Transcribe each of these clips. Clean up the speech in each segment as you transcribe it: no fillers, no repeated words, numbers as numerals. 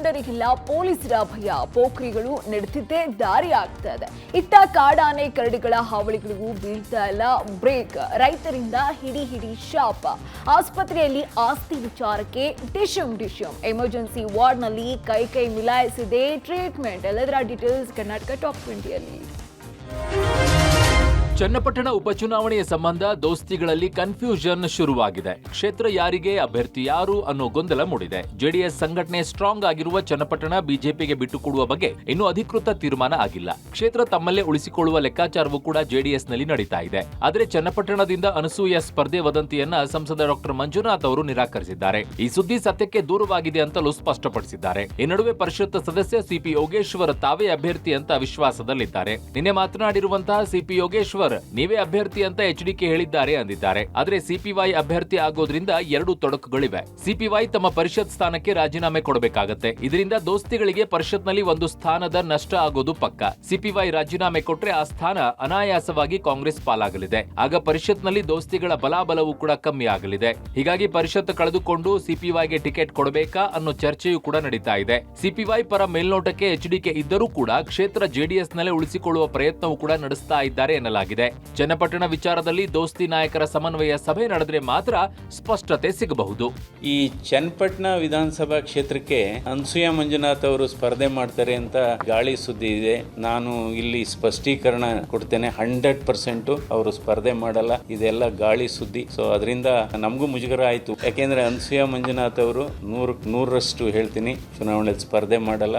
ಗೂಂಡರಿಗಿಲ್ಲ ಪೊಲೀಸರ ಭಯ, ಪೋಖ್ರಿಗಳು ನಡೆದಿದ್ದೇ ದಾರಿ ಆಗ್ತಾ ಇದೆ. ಇಟ್ಟ ಕಾಡಾನೆ ಕರಡಿಗಳ ಹಾವಳಿಗಳಿಗೂ ಬೀಳ್ತಾ ಇಲ್ಲ ಬ್ರೇಕ್. ರೈತರಿಂದ ಹಿಡಿ ಶಾಪ. ಆಸ್ಪತ್ರೆಯಲ್ಲಿ ಆಸ್ತಿ ವಿಚಾರಕ್ಕೆ ಡಿಶಮ್. ಎಮರ್ಜೆನ್ಸಿ ವಾರ್ಡ್ನಲ್ಲಿ ಕೈ ಮಿಲಾಯಿಸಿದೆ ಟ್ರೀಟ್ಮೆಂಟ್. ಎಲ್ಲದರ ಡೀಟೇಲ್ಸ್ ಕರ್ನಾಟಕ ಟಾಪ್ 20ಯಲ್ಲಿ. ಚನ್ನಪಟ್ಟಣ ಉಪಚುನಾವಣೆಯ ಸಂಬಂಧ ದೋಸ್ತಿಗಳಲ್ಲಿ ಕನ್ಫ್ಯೂಷನ್ ಶುರುವಾಗಿದೆ. ಕ್ಷೇತ್ರ ಯಾರಿಗೆ, ಅಭ್ಯರ್ಥಿ ಯಾರು ಅನ್ನೋ ಗೊಂದಲ ಮೂಡಿದೆ. ಜೆಡಿಎಸ್ ಸಂಘಟನೆ ಸ್ಟ್ರಾಂಗ್ ಆಗಿರುವ ಚನ್ನಪಟ್ಟಣ ಬಿಜೆಪಿಗೆ ಬಿಟ್ಟುಕೊಡುವ ಬಗ್ಗೆ ಇನ್ನೂ ಅಧಿಕೃತ ತೀರ್ಮಾನ ಆಗಿಲ್ಲ. ಕ್ಷೇತ್ರ ತಮ್ಮಲ್ಲೇ ಉಳಿಸಿಕೊಳ್ಳುವ ಲೆಕ್ಕಾಚಾರವೂ ಕೂಡ ಜೆಡಿಎಸ್ನಲ್ಲಿ ನಡೀತಾ ಇದೆ. ಆದರೆ ಚನ್ನಪಟ್ಟಣದಿಂದ ಅನಸೂಯ ಸ್ಪರ್ಧೆ ವದಂತಿಯನ್ನ ಸಂಸದ ಡಾಕ್ಟರ್ ಮಂಜುನಾಥ್ ಅವರು ನಿರಾಕರಿಸಿದ್ದಾರೆ. ಈ ಸುದ್ದಿ ಸತ್ಯಕ್ಕೆ ದೂರವಾಗಿದೆ ಅಂತಲೂ ಸ್ಪಷ್ಟಪಡಿಸಿದ್ದಾರೆ. ಈ ನಡುವೆ ಪರಿಷತ್ ಸದಸ್ಯ ಸಿಪಿ ಯೋಗೇಶ್ವರ್ ತಾವೇ ಅಭ್ಯರ್ಥಿ ಅಂತ ವಿಶ್ವಾಸದಲ್ಲಿದ್ದಾರೆ. ನಿನ್ನೆ ಮಾತನಾಡಿರುವಂತಹ ಸಿಪಿ ಯೋಗೇಶ್ವರ್ ನೀವೇ ಅಭ್ಯರ್ಥಿ ಅಂತ ಎಚ್ಡಿಕೆ ಹೇಳಿದ್ದಾರೆ ಅಂದಿದ್ದಾರೆ. ಆದರೆ ಸಿಪಿವೈ ಅಭ್ಯರ್ಥಿ ಆಗೋದ್ರಿಂದ ಎರಡು ತೊಡಕುಗಳಿವೆ. ಸಿಪಿವೈ ತಮ್ಮ ಪರಿಷತ್ ಸ್ಥಾನಕ್ಕೆ ರಾಜೀನಾಮೆ ಕೊಡಬೇಕಾಗತ್ತೆ. ಇದರಿಂದ ದೋಸ್ತಿಗಳಿಗೆ ಪರಿಷತ್ನಲ್ಲಿ ಒಂದು ಸ್ಥಾನದ ನಷ್ಟ ಆಗೋದು ಪಕ್ಕ. ಸಿಪಿವೈ ರಾಜೀನಾಮೆ ಕೊಟ್ರೆ ಆ ಸ್ಥಾನ ಅನಾಯಾಸವಾಗಿ ಕಾಂಗ್ರೆಸ್ ಪಾಲಾಗಲಿದೆ. ಆಗ ಪರಿಷತ್ನಲ್ಲಿ ದೋಸ್ತಿಗಳ ಬಲಾಬಲವೂ ಕೂಡ ಕಮ್ಮಿ ಆಗಲಿದೆ. ಹೀಗಾಗಿ ಪರಿಷತ್ ಕಳೆದುಕೊಂಡು ಸಿಪಿವೈಗೆ ಟಿಕೆಟ್ ಕೊಡಬೇಕಾ ಅನ್ನೋ ಚರ್ಚೆಯೂ ಕೂಡ ನಡೀತಾ ಇದೆ. ಸಿಪಿವೈ ಪರ ಮೇಲ್ನೋಟಕ್ಕೆ ಎಚ್ಡಿಕೆ ಇದ್ದರೂ ಕೂಡ ಕ್ಷೇತ್ರ ಜೆಡಿಎಸ್ನಲ್ಲೇ ಉಳಿಸಿಕೊಳ್ಳುವ ಪ್ರಯತ್ನವೂ ಕೂಡ ನಡೆಸ್ತಾ ಇದ್ದಾರೆ ಎನ್ನಲಾಗಿದೆ. ಚನ್ನಪಟ್ಟಣ ವಿಚಾರದಲ್ಲಿ ದೋಸ್ತಿ ನಾಯಕರ ಸಮನ್ವಯ ಸಭೆ ನಡೆದ್ರೆ ಮಾತ್ರ ಸ್ಪಷ್ಟತೆ ಸಿಗಬಹುದು. ಈ ಚನ್ನಪಟ್ಟಣ ವಿಧಾನಸಭಾ ಕ್ಷೇತ್ರಕ್ಕೆ ಅನಸೂಯ ಮಂಜುನಾಥ್ ಅವರು ಸ್ಪರ್ಧೆ ಮಾಡ್ತಾರೆ ಅಂತ ಗಾಳಿ ಸುದ್ದಿ ಇದೆ. ನಾನು ಇಲ್ಲಿ ಸ್ಪಷ್ಟೀಕರಣ ಕೊಡ್ತೇನೆ, 100% ಅವರು ಸ್ಪರ್ಧೆ ಮಾಡಲ್ಲ. ಇದೆಲ್ಲ ಗಾಳಿ ಸುದ್ದಿ. ಸೊ ಅದರಿಂದ ನಮಗೂ ಮುಜುಗರ ಆಯ್ತು. ಯಾಕೆಂದ್ರೆ ಅನಸೂಯ ಮಂಜುನಾಥ್ ಅವರು 100% ಹೇಳ್ತೀನಿ ಚುನಾವಣೆಯಲ್ಲಿ ಸ್ಪರ್ಧೆ ಮಾಡಲ್ಲ.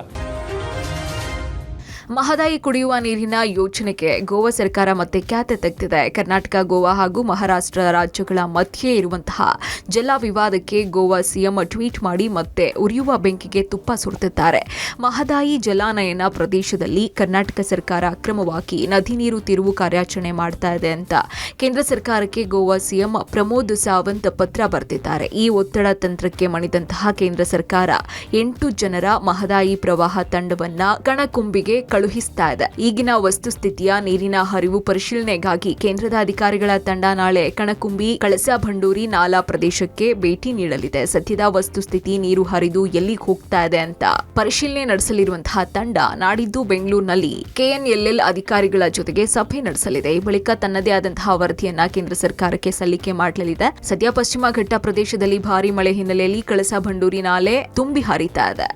ಮಹದಾಯಿ ಕುಡಿಯುವ ನೀರಿನ ಯೋಜನೆಗೆ ಗೋವಾ ಸರ್ಕಾರ ಮತ್ತೆ ಖ್ಯಾತೆ ತೆಗೆದಿದೆ. ಕರ್ನಾಟಕ, ಗೋವಾ ಹಾಗೂ ಮಹಾರಾಷ್ಟ್ರ ರಾಜ್ಯಗಳ ಮಧ್ಯೆ ಇರುವಂತಹ ಜಲ ವಿವಾದಕ್ಕೆ ಗೋವಾ ಸಿಎಂ ಟ್ವೀಟ್ ಮಾಡಿ ಮತ್ತೆ ಉರಿಯುವ ಬೆಂಕಿಗೆ ತುಪ್ಪ ಸುರಿದಿದ್ದಾರೆ. ಮಹದಾಯಿ ಜಲಾನಯನ ಪ್ರದೇಶದಲ್ಲಿ ಕರ್ನಾಟಕ ಸರ್ಕಾರ ಅಕ್ರಮವಾಗಿ ನದಿ ನೀರು ತಿರುವು ಕಾರ್ಯಾಚರಣೆ ಮಾಡ್ತಾ ಇದೆ ಅಂತ ಕೇಂದ್ರ ಸರ್ಕಾರಕ್ಕೆ ಗೋವಾ ಸಿಎಂ ಪ್ರಮೋದ್ ಸಾವಂತ್ ಪತ್ರ ಬರೆದಿದ್ದಾರೆ. ಈ ಒತ್ತಡ ತಂತ್ರಕ್ಕೆ ಮಣಿದಂತಹ ಕೇಂದ್ರ ಸರ್ಕಾರ 8 ಜನರ ಮಹದಾಯಿ ಪ್ರವಾಹ ತಂಡವನ್ನ ಕಣಕುಂಬಿಗೆ ಕಳುಹಿಸ್ತಾ ಇದೆ. ಈಗಿನ ವಸ್ತುಸ್ಥಿತಿಯ ನೀರಿನ ಹರಿವು ಪರಿಶೀಲನೆಗಾಗಿ ಕೇಂದ್ರದ ಅಧಿಕಾರಿಗಳ ತಂಡ ನಾಳೆ ಕಣಕುಂಬಿ, ಕಳಸಾ ಬಂಡೂರಿ ನಾಲಾ ಪ್ರದೇಶಕ್ಕೆ ಭೇಟಿ ನೀಡಲಿದೆ. ಸದ್ಯದ ವಸ್ತುಸ್ಥಿತಿ, ನೀರು ಹರಿದು ಎಲ್ಲಿಗೆ ಹೋಗ್ತಾ ಇದೆ ಅಂತ ಪರಿಶೀಲನೆ ನಡೆಸಲಿರುವಂತಹ ತಂಡ ನಾಡಿದ್ದು ಬೆಂಗಳೂರಿನಲ್ಲಿ ಕೆಎನ್ಎಲ್ಎಲ್ ಅಧಿಕಾರಿಗಳ ಜೊತೆಗೆ ಸಭೆ ನಡೆಸಲಿದೆ. ಈ ಬಳಿಕ ತನ್ನದೇ ಆದಂತಹ ವರದಿಯನ್ನ ಕೇಂದ್ರ ಸರ್ಕಾರಕ್ಕೆ ಸಲ್ಲಿಕೆ ಮಾಡಲಿದೆ. ಸದ್ಯ ಪಶ್ಚಿಮ ಘಟ್ಟ ಪ್ರದೇಶದಲ್ಲಿ ಭಾರಿ ಮಳೆ ಹಿನ್ನೆಲೆಯಲ್ಲಿ ಕಳಸಾ ಬಂಡೂರಿ ನಾಲೆ ತುಂಬಿ ಹರಿತಾ ಇದೆ.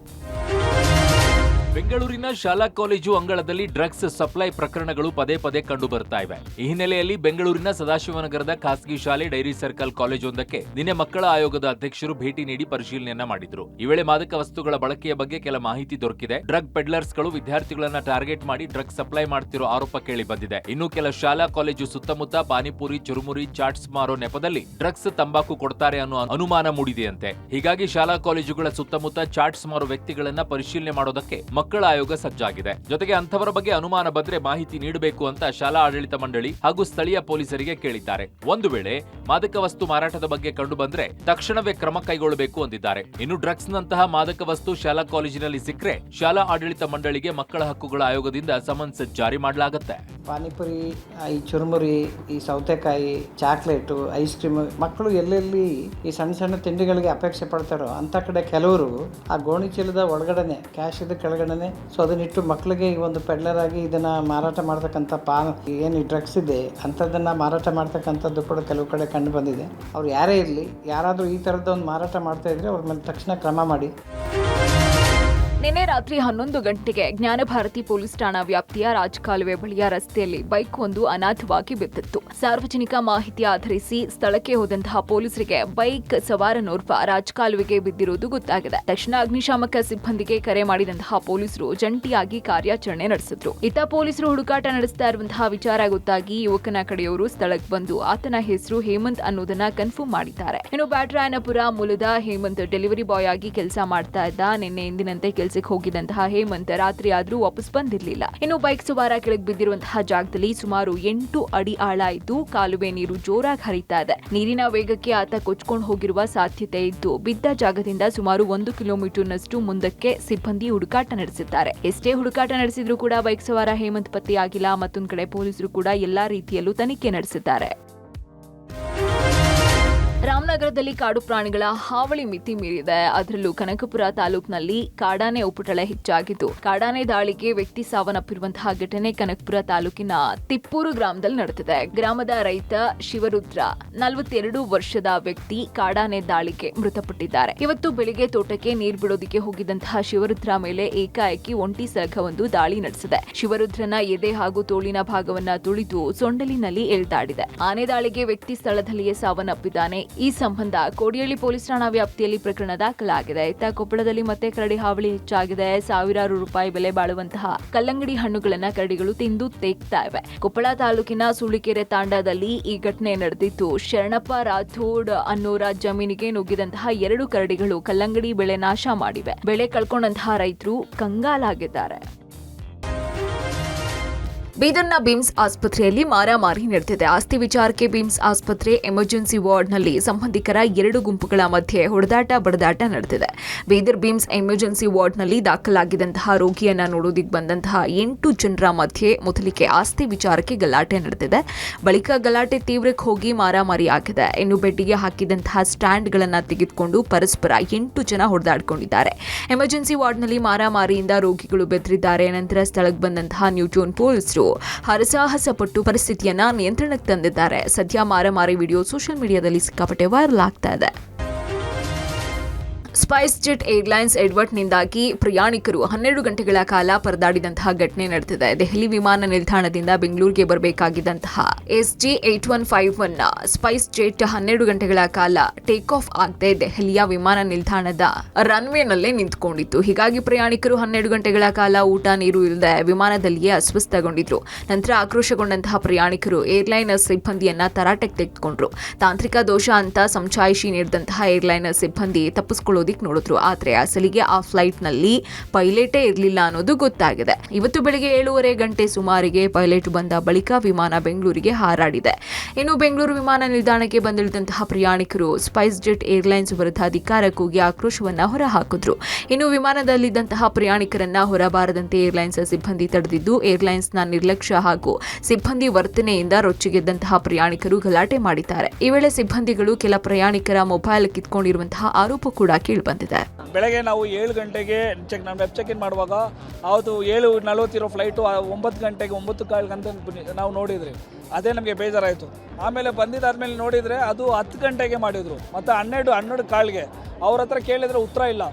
ಬೆಂಗಳೂರಿನ ಶಾಲಾ ಕಾಲೇಜು ಅಂಗಳದಲ್ಲಿ ಡ್ರಗ್ಸ್ ಸಪ್ಲೈ ಪ್ರಕರಣಗಳು ಪದೇ ಪದೇ ಕಂಡು ಬರ್ತಾ ಇವೆ. ಈ ಹಿನ್ನೆಲೆಯಲ್ಲಿ ಬೆಂಗಳೂರಿನ ಸದಾಶಿವನಗರದ ಖಾಸಗಿ ಶಾಲೆ ಡೈರಿ ಸರ್ಕಲ್ ಕಾಲೇಜೊಂದಕ್ಕೆ ನಿನ್ನೆ ಮಕ್ಕಳ ಆಯೋಗದ ಅಧ್ಯಕ್ಷರು ಭೇಟಿ ನೀಡಿ ಪರಿಶೀಲನೆಯನ್ನ ಮಾಡಿದ್ರು. ಈ ವೇಳೆ ಮಾದಕ ವಸ್ತುಗಳ ಬಳಕೆಯ ಬಗ್ಗೆ ಕೆಲ ಮಾಹಿತಿ ದೊರಕಿದೆ. ಡ್ರಗ್ ಪೆಡ್ಲರ್ಸ್ಗಳು ವಿದ್ಯಾರ್ಥಿಗಳನ್ನ ಟಾರ್ಗೆಟ್ ಮಾಡಿ ಡ್ರಗ್ಸ್ ಸಪ್ಲೈ ಮಾಡ್ತಿರೋ ಆರೋಪ ಕೇಳಿ ಬಂದಿದೆ. ಇನ್ನು ಕೆಲ ಶಾಲಾ ಕಾಲೇಜು ಸುತ್ತಮುತ್ತ ಪಾನಿಪುರಿ, ಚುರುಮುರಿ, ಚಾಟ್ಸ್ ಮಾರೋ ನೆಪದಲ್ಲಿ ಡ್ರಗ್ಸ್, ತಂಬಾಕು ಕೊಡ್ತಾರೆ ಅನ್ನೋ ಅನುಮಾನ ಮೂಡಿದೆಯಂತೆ. ಹೀಗಾಗಿ ಶಾಲಾ ಕಾಲೇಜುಗಳ ಸುತ್ತಮುತ್ತ ಚಾಟ್ಸ್ ಮಾರೋ ವ್ಯಕ್ತಿಗಳನ್ನ ಪರಿಶೀಲನೆ ಮಾಡೋದಕ್ಕೆ ಮಕ್ಕಳ ಆಯೋಗ ಸಜ್ಜಾಗಿದೆ. ಜೊತೆಗೆ ಅಂಥವರ ಬಗ್ಗೆ ಅನುಮಾನ ಬಂದ್ರೆ ಮಾಹಿತಿ ನೀಡಬೇಕು ಅಂತ ಶಾಲಾ ಆಡಳಿತ ಮಂಡಳಿ ಹಾಗೂ ಸ್ಥಳೀಯ ಪೊಲೀಸರಿಗೆ ಕೇಳಿದ್ದಾರೆ. ಒಂದು ವೇಳೆ ಮಾದಕ ವಸ್ತು ಮಾರಾಟದ ಬಗ್ಗೆ ಕಂಡು ಬಂದ್ರೆ ತಕ್ಷಣವೇ ಕ್ರಮ ಕೈಗೊಳ್ಳಬೇಕು ಅಂದಿದ್ದಾರೆ. ಇನ್ನು ಡ್ರಗ್ಸ್ ನಂತಹ ಮಾದಕ ವಸ್ತು ಶಾಲಾ ಕಾಲೇಜಿನಲ್ಲಿ ಸಿಕ್ಕರೆ ಶಾಲಾ ಆಡಳಿತ ಮಂಡಳಿಗೆ ಮಕ್ಕಳ ಹಕ್ಕುಗಳ ಆಯೋಗದಿಂದ ಸಮನ್ಸ್ ಜಾರಿ ಮಾಡಲಾಗುತ್ತೆ. ಪಾನಿಪುರಿ, ಈ ಚುರುಮುರಿ, ಈ ಸೌತೆಕಾಯಿ, ಚಾಕ್ಲೇಟು, ಐಸ್ ಕ್ರೀಮ್, ಮಕ್ಕಳು ಎಲ್ಲೆಲ್ಲಿ ಈ ಸಣ್ಣ ಸಣ್ಣ ತಿಂಡಿಗಳಿಗೆ ಅಪೇಕ್ಷೆ ಪಡ್ತಾರೋ ಅಂತ ಕಡೆ ಕೆಲವರು ಆ ಗೋಣಿ ಚೀಲದ ಒಳಗಡೆನೆ, ಕ್ಯಾಶ್ ಇದ್ದ ಕೆಳಗಡೆನೆ ಸೊ ಅದನ್ನಿಟ್ಟು ಮಕ್ಕಳಿಗೆ ಈ ಒಂದು ಪೆಡ್ಲರ್ ಆಗಿ ಇದನ್ನ ಮಾರಾಟ ಮಾಡ್ತಕ್ಕಂಥ ಏನು ಡ್ರಗ್ಸ್ ಇದೆ ಅಂಥದ್ದನ್ನ ಮಾರಾಟ ಮಾಡ್ತಕ್ಕಂಥದ್ದು ಕೂಡ ಕೆಲವು ಕಡೆ ಕಂಡು ಬಂದಿದೆ. ಅವ್ರು ಯಾರೇ ಇರಲಿ, ಯಾರಾದರೂ ಈ ಥರದ್ದು ಒಂದು ಮಾರಾಟ ಮಾಡ್ತಾ ಇದ್ರೆ ಅವ್ರ ಮೇಲೆ ತಕ್ಷಣ ಕ್ರಮ ಮಾಡಿ. ನಿನ್ನೆ ರಾತ್ರಿ 11 ಗಂಟೆಗೆ ಜ್ಞಾನಭಾರತಿ ಪೊಲೀಸ್ ಠಾಣಾ ವ್ಯಾಪ್ತಿಯ ರಾಜಕಾಲುವೆ ಬಳಿಯ ರಸ್ತೆಯಲ್ಲಿ ಬೈಕ್ ಒಂದು ಅನಾಥವಾಗಿ ಬಿದ್ದಿತ್ತು. ಸಾರ್ವಜನಿಕ ಮಾಹಿತಿ ಆಧರಿಸಿ ಸ್ಥಳಕ್ಕೆ ಹೋದಂತಹ ಪೊಲೀಸರಿಗೆ ಬೈಕ್ ಸವಾರನೋರ್ವ ರಾಜಕಾಲುವೆಗೆ ಬಿದ್ದಿರುವುದು ಗೊತ್ತಾಗಿದೆ. ತಕ್ಷಣ ಅಗ್ನಿಶಾಮಕ ಸಿಬ್ಬಂದಿಗೆ ಕರೆ ಮಾಡಿದಂತಹ ಪೊಲೀಸರು ಜಂಟಿಯಾಗಿ ಕಾರ್ಯಾಚರಣೆ ನಡೆಸಿದ್ರು. ಇತ್ತ ಪೊಲೀಸರು ಹುಡುಕಾಟ ನಡೆಸ್ತಾ ಇರುವಂತಹ ವಿಚಾರ ಗೊತ್ತಾಗಿ ಯುವಕನ ಕಡೆಯವರು ಸ್ಥಳಕ್ಕೆ ಬಂದು ಆತನ ಹೆಸರು ಹೇಮಂತ್ ಅನ್ನೋದನ್ನ ಕನ್ಫರ್ಮ್ ಮಾಡಿದ್ದಾರೆ. ಇನ್ನು ಬ್ಯಾಟರಾಯನಪುರ ಮೂಲದ ಹೇಮಂತ್ ಡೆಲಿವರಿ ಬಾಯ್ ಆಗಿ ಕೆಲಸ ಮಾಡ್ತಾ ಇದ್ದ. ನಿನ್ನೆ ಎಂದಿನಂತೆ ಕೆಲಸಕ್ಕೆ ಹೋಗಿದ್ದಂತಹ ಹೇಮಂತ್ ರಾತ್ರಿ ಆದ್ರೂ ವಾಪಸ್ ಬಂದಿರಲಿಲ್ಲ. ಇನ್ನು ಬೈಕ್ ಸವಾರ ಕೆಳಗೆ ಬಿದ್ದಿರುವಂತಹ ಜಾಗದಲ್ಲಿ ಸುಮಾರು 8 ಅಡಿ ಆಳ ಇದ್ದು ಕಾಲುವೆ ನೀರು ಜೋರಾಗಿ ಹರಿತಾ ಇದೆ. ನೀರಿನ ವೇಗಕ್ಕೆ ಆತ ಕೊಚ್ಕೊಂಡು ಹೋಗಿರುವ ಸಾಧ್ಯತೆ ಇದ್ದು ಬಿದ್ದ ಜಾಗದಿಂದ ಸುಮಾರು 1 ಕಿಲೋಮೀಟರ್ನಷ್ಟು ಮುಂದಕ್ಕೆ ಸಿಬ್ಬಂದಿ ಹುಡುಕಾಟ ನಡೆಸಿದ್ದಾರೆ. ಎಷ್ಟೇ ಹುಡುಕಾಟ ನಡೆಸಿದ್ರೂ ಕೂಡ ಬೈಕ್ ಸವಾರ ಹೇಮಂತ್ ಪತ್ತೆಯಾಗಿಲ್ಲ. ಮತ್ತೊಂದು ಕಡೆ ಪೊಲೀಸರು ಕೂಡ ಎಲ್ಲಾ ರೀತಿಯಲ್ಲೂ ತನಿಖೆ ನಡೆಸಿದ್ದಾರೆ. ರಾಮನಗರದಲ್ಲಿ ಕಾಡು ಪ್ರಾಣಿಗಳ ಹಾವಳಿ ಮಿತಿ ಮೀರಿದೆ. ಅದರಲ್ಲೂ ಕನಕಪುರ ತಾಲೂಕಿನಲ್ಲಿ ಕಾಡಾನೆ ಉಪಟಳ ಹೆಚ್ಚಾಗಿದ್ದು, ಕಾಡಾನೆ ದಾಳಿಗೆ ವ್ಯಕ್ತಿ ಸಾವನ್ನಪ್ಪಿರುವಂತಹ ಘಟನೆ ಕನಕಪುರ ತಾಲೂಕಿನ ತಿಪ್ಪೂರು ಗ್ರಾಮದಲ್ಲಿ ನಡೆದಿದೆ. ಗ್ರಾಮದ ರೈತ ಶಿವರುದ್ರ 42 ವರ್ಷದ ವ್ಯಕ್ತಿ ಕಾಡಾನೆ ದಾಳಿಗೆ ಮೃತಪಟ್ಟಿದ್ದಾರೆ. ಇವತ್ತು ಬೆಳಿಗ್ಗೆ ತೋಟಕ್ಕೆ ನೀರು ಬಿಡೋದಕ್ಕೆ ಹೋಗಿದ್ದಂತಹ ಶಿವರುದ್ರ ಮೇಲೆ ಏಕಾಏಕಿ ಒಂಟಿ ಸಲಗವೊಂದು ದಾಳಿ ನಡೆಸಿದೆ. ಶಿವರುದ್ರನ ಎದೆ ಹಾಗೂ ತೋಳಿನ ಭಾಗವನ್ನ ತುಳಿದು ಸೊಂಡಲಿನಲ್ಲಿ ಎಳೆದಾಡಿದೆ. ಆನೆ ದಾಳಿಗೆ ವ್ಯಕ್ತಿ ಸ್ಥಳದಲ್ಲಿಯೇ ಸಾವನ್ನಪ್ಪಿದ್ದಾನೆ. ಈ ಸಂಬಂಧ ಕೋಡಿಹಳ್ಳಿ ಪೊಲೀಸ್ ಠಾಣಾ ವ್ಯಾಪ್ತಿಯಲ್ಲಿ ಪ್ರಕರಣ ದಾಖಲಾಗಿದೆ. ಇತ್ತ ಕೊಪ್ಪಳದಲ್ಲಿ ಮತ್ತೆ ಕರಡಿ ಹಾವಳಿ ಹೆಚ್ಚಾಗಿದೆ. ಸಾವಿರಾರು ರೂಪಾಯಿ ಬೆಲೆ ಬಾಳುವಂತಹ ಕಲ್ಲಂಗಡಿ ಹಣ್ಣುಗಳನ್ನ ಕರಡಿಗಳು ತಿಂದು ತೇಗ್ತಾ ಇವೆ. ಕೊಪ್ಪಳ ತಾಲೂಕಿನ ಸೂಳಿಕೆರೆ ತಾಂಡಾದಲ್ಲಿ ಈ ಘಟನೆ ನಡೆದಿದ್ದು, ಶರಣಪ್ಪ ರಾಥೋಡ್ ಅನ್ನೋರ ಜಮೀನಿಗೆ ನುಗ್ಗಿದಂತಹ 2 ಕರಡಿಗಳು ಕಲ್ಲಂಗಡಿ ಬೆಳೆ ನಾಶ ಮಾಡಿವೆ. ಬೆಳೆ ಕಳ್ಕೊಂಡಂತಹ ರೈತರು ಕಂಗಾಲಾಗಿದ್ದಾರೆ. ಬೀದರ್ನ ಬಿಮ್ಸ್ ಆಸ್ಪತ್ರೆಯಲ್ಲಿ ಮಾರಾಮಾರಿ ನಡೆದಿದೆ. ಆಸ್ತಿ ವಿಚಾರಕ್ಕೆ ಬಿಮ್ಸ್ ಆಸ್ಪತ್ರೆ ಎಮರ್ಜೆನ್ಸಿ ವಾರ್ಡ್ನಲ್ಲಿ ಸಂಬಂಧಿಕರ 2 ಗುಂಪುಗಳ ಮಧ್ಯೆ ಹೊಡೆದಾಟ ಬಡದಾಟ ನಡೆದಿದೆ. ಬೀದರ್ ಬಿಮ್ಸ್ ಎಮರ್ಜೆನ್ಸಿ ವಾರ್ಡ್ನಲ್ಲಿ ದಾಖಲಾಗಿದ್ದಂತಹ ರೋಗಿಯನ್ನ ನೋಡೋದಿಕ್ಕೆ ಬಂದಂತಹ 8 ಜನರ ಮಧ್ಯೆ ಮೊದಲಿಗೆ ಆಸ್ತಿ ವಿಚಾರಕ್ಕೆ ಗಲಾಟೆ ನಡೆದಿದೆ. ಬಳಿಕ ಗಲಾಟೆ ತೀವ್ರಕ್ಕೆ ಹೋಗಿ ಮಾರಾಮಾರಿ ಆಗಿದೆ. ಇನ್ನು ಬೆಡ್ಡಿಗೆ ಹಾಕಿದಂತಹ ಸ್ಟ್ಯಾಂಡ್ಗಳನ್ನು ತೆಗೆದುಕೊಂಡು ಪರಸ್ಪರ 8 ಜನ ಹೊಡೆದಾಡಿಕೊಂಡಿದ್ದಾರೆ. ಎಮರ್ಜೆನ್ಸಿ ವಾರ್ಡ್ನಲ್ಲಿ ಮಾರಾಮಾರಿಯಿಂದ ರೋಗಿಗಳು ಬೆದರಿದ್ದಾರೆ. ನಂತರ ಸ್ಥಳಕ್ಕೆ ಬಂದಂತಹ ನ್ಯೂಟನ್ ಪೊಲೀಸರು ಹರಸಾಹಸ ಪಟ್ಟು ಪರಿಸ್ಥಿತಿಯನ್ನ ನಿಯಂತ್ರಣಕ್ಕೆ ತಂದಿದ್ದಾರೆ. ಸದ್ಯ ಮಾರಾಮಾರಿ ವಿಡಿಯೋ ಸೋಷಿಯಲ್ ಮೀಡಿಯಾದಲ್ಲಿ ಸಿಕ್ಕಾಪಟ್ಟೆ ವೈರಲ್ ಆಗ್ತಾ ಇದೆ. ಸ್ಪೈಸ್ ಜೆಟ್ ಏರ್ಲೈನ್ಸ್ ಎಡವಟ್ನಿಂದಾಗಿ ಪ್ರಯಾಣಿಕರು 12 ಗಂಟೆಗಳ ಕಾಲ ಪರದಾಡಿದಂತಹ ಘಟನೆ ನಡೆದಿದೆ. ದೆಹಲಿ ವಿಮಾನ ನಿಲ್ದಾಣದಿಂದ ಬೆಂಗಳೂರಿಗೆ ಬರಬೇಕಾಗಿದ್ದಂತಹ SG 8151 ಸ್ಪೈಸ್ ಜೆಟ್ 12 ಗಂಟೆಗಳ ಕಾಲ ಟೇಕ್ ಆಫ್ ಆಗದೆ ದೆಹಲಿಯ ವಿಮಾನ ನಿಲ್ದಾಣದ ರನ್ವೇನಲ್ಲೇ ನಿಂತುಕೊಂಡಿತ್ತು. ಹೀಗಾಗಿ ಪ್ರಯಾಣಿಕರು 12 ಗಂಟೆಗಳ ಕಾಲ ಊಟ ನೀರು ಇಲ್ಲದೆ ವಿಮಾನದಲ್ಲಿಯೇ ಅಸ್ವಸ್ಥಗೊಂಡಿದ್ರು. ನಂತರ ಆಕ್ರೋಶಗೊಂಡಂತಹ ಪ್ರಯಾಣಿಕರು ಏರ್ಲೈನ್ ಸಿಬ್ಬಂದಿಯನ್ನ ತರಾಟೆಗೆ ತೆಗೆದುಕೊಂಡ್ರು. ತಾಂತ್ರಿಕ ದೋಷ ಅಂತ ಸಮಜಾಯಿಷಿ ನೀಡಿದಂತಹ ಏರ್ಲೈನ್ ಸಿಬ್ಬಂದಿ ತಪ್ಪಿಸಿಕೊಳ್ಳೋದು ನೋಡಿದ್ರು. ಆದ್ರೆ ಅಸಲಿಗೆ ಆ ಫ್ಲೈಟ್ ನಲ್ಲಿ ಪೈಲಟೇ ಇರಲಿಲ್ಲ ಅನ್ನೋದು ಗೊತ್ತಾಗಿದೆ. ಇವತ್ತು ಬೆಳಗ್ಗೆ 7:30 ಗಂಟೆ ಸುಮಾರಿಗೆ ಪೈಲಟ್ ಬಂದ ಬಳಿಕ ವಿಮಾನ ಬೆಂಗಳೂರಿಗೆ ಹಾರಾಡಿದೆ. ಇನ್ನು ಬೆಂಗಳೂರು ವಿಮಾನ ನಿಲ್ದಾಣಕ್ಕೆ ಬಂದಿಳಿದಂತಹ ಪ್ರಯಾಣಿಕರು ಸ್ಪೈಸ್ ಜೆಟ್ ಏರ್ಲೈನ್ಸ್ ವಿರುದ್ಧ ಧಿಕ್ಕಾರ ಕೂಗಿ ಆಕ್ರೋಶವನ್ನ ಹೊರಹಾಕಿದ್ರು. ಇನ್ನು ವಿಮಾನದಲ್ಲಿದ್ದಂತಹ ಪ್ರಯಾಣಿಕರನ್ನ ಹೊರಬಾರದಂತೆ ಏರ್ಲೈನ್ಸ್ ಸಿಬ್ಬಂದಿ ತಡೆದಿದ್ದು, ಏರ್ಲೈನ್ಸ್ನ ನಿರ್ಲಕ್ಷ್ಯ ಹಾಗೂ ಸಿಬ್ಬಂದಿ ವರ್ತನೆಯಿಂದ ರೊಚ್ಚಿಗೆದ್ದಂತಹ ಪ್ರಯಾಣಿಕರು ಗಲಾಟೆ ಮಾಡಿದ್ದಾರೆ. ಈ ವೇಳೆ ಸಿಬ್ಬಂದಿಗಳು ಕೆಲ ಪ್ರಯಾಣಿಕರ ಮೊಬೈಲ್ ಕಿತ್ಕೊಂಡಿರುವಂತಹ ಆರೋಪ ಕೂಡ ಬಂದಿದೆ. ಬೆಳಗ್ಗೆ ನಾವು 7 ಗಂಟೆಗೆ ನಾನು ವೆಬ್ ಚೆಕ್ ಇನ್ ಮಾಡುವಾಗ ಅವತ್ತು 7:40 ಇರೋ ಫ್ಲೈಟು 9 ಗಂಟೆಗೆ 9:15 ಅಂತ ನಾವು ನೋಡಿದ್ರಿ. ಅದೇ ನಮಗೆ ಬೇಜಾರಾಯಿತು. ಆಮೇಲೆ ಬಂದಿದ್ದಾದ್ಮೇಲೆ ನೋಡಿದರೆ ಅದು 10 ಗಂಟೆಗೆ ಮಾಡಿದ್ರು, ಮತ್ತು 12 ಕಾಲ್ಗೆ. ಅವ್ರ ಹತ್ರ ಕೇಳಿದರೆ ಉತ್ತರ ಇಲ್ಲ.